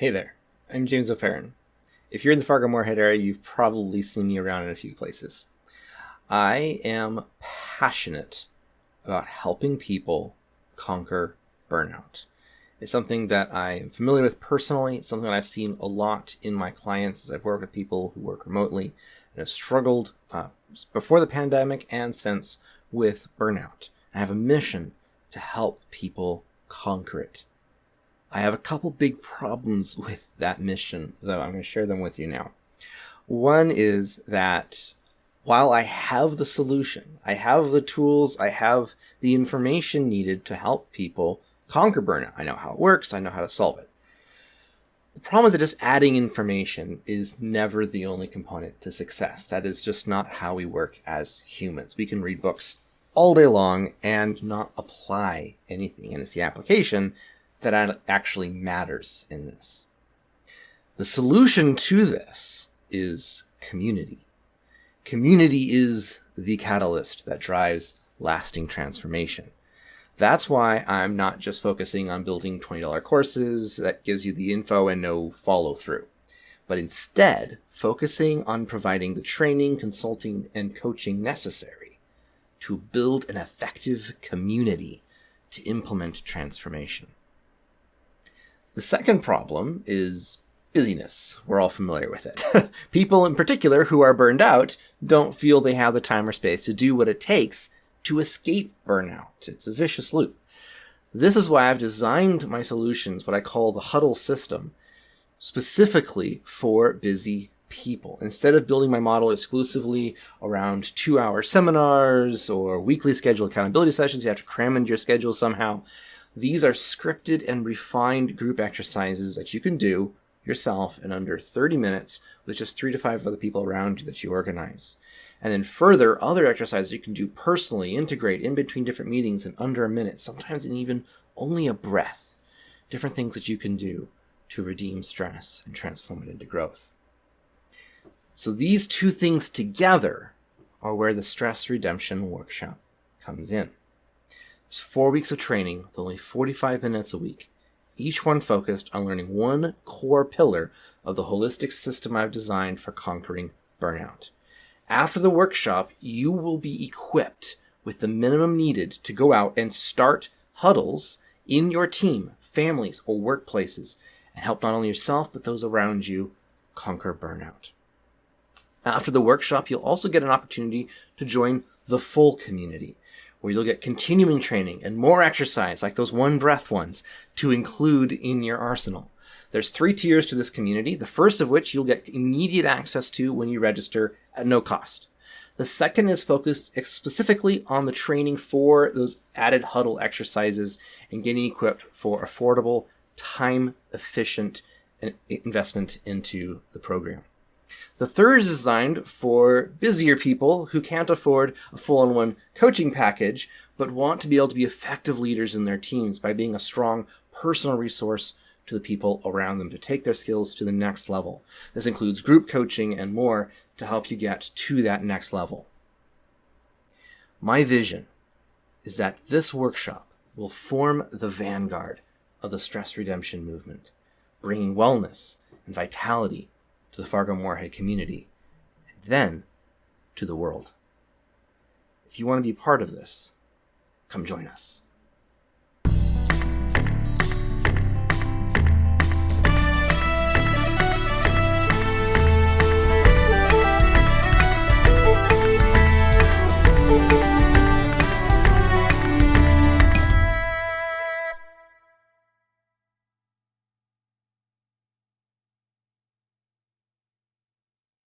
Hey there, I'm James O'Farron. If you're in the Fargo-Moorhead area, you've probably seen me around in a few places. I am passionate about helping people conquer burnout. It's something that I am familiar with personally. It's something that I've seen a lot in my clients as I've worked with people who work remotely and have struggled before the pandemic and since with burnout. I have a mission to help people conquer it. I have a couple big problems with that mission, though. I'm going to share them with you now. One is that while I have the solution, I have the tools, I have the information needed to help people conquer burnout. I know how it works, I know how to solve it. The problem is that just adding information is never the only component to success. That is just not how we work as humans. We can read books all day long and not apply anything, and it's the application that actually matters in this. The solution to this is community. Community is the catalyst that drives lasting transformation. That's why I'm not just focusing on building $20 courses that gives you the info and no follow through, but instead focusing on providing the training, consulting, and coaching necessary to build an effective community to implement transformation. The second problem is busyness. We're all familiar with it. People in particular who are burned out don't feel they have the time or space to do what it takes to escape burnout. It's a vicious loop. This is why I've designed my solutions, what I call the huddle system, specifically for busy people. Instead of building my model exclusively around 2-hour seminars or weekly scheduled accountability sessions you have to cram into your schedule somehow, these are scripted and refined group exercises that you can do yourself in under 30 minutes with just 3 to 5 other people around you that you organize. And then further, other exercises you can do personally, integrate in between different meetings in under a minute, sometimes in even only a breath. Different things that you can do to redeem stress and transform it into growth. So these two things together are where the Stress Redemption Workshop comes in. There's 4 weeks of training with only 45 minutes a week, each one focused on learning one core pillar of the holistic system I've designed for conquering burnout. After the workshop, you will be equipped with the minimum needed to go out and start huddles in your team, families, or workplaces and help not only yourself but those around you conquer burnout. After the workshop, you'll also get an opportunity to join the full community, where you'll get continuing training and more exercise like those one breath ones to include in your arsenal. There's 3 tiers to this community, the first of which you'll get immediate access to when you register at no cost. The second is focused specifically on the training for those added huddle exercises and getting equipped for affordable, time-efficient investment into the program. The third is designed for busier people who can't afford a full-on-one coaching package, but want to be able to be effective leaders in their teams by being a strong personal resource to the people around them to take their skills to the next level. This includes group coaching and more to help you get to that next level. My vision is that this workshop will form the vanguard of the stress redemption movement, bringing wellness and vitality to the Fargo-Moorhead community, and then to the world. If you want to be part of this, come join us.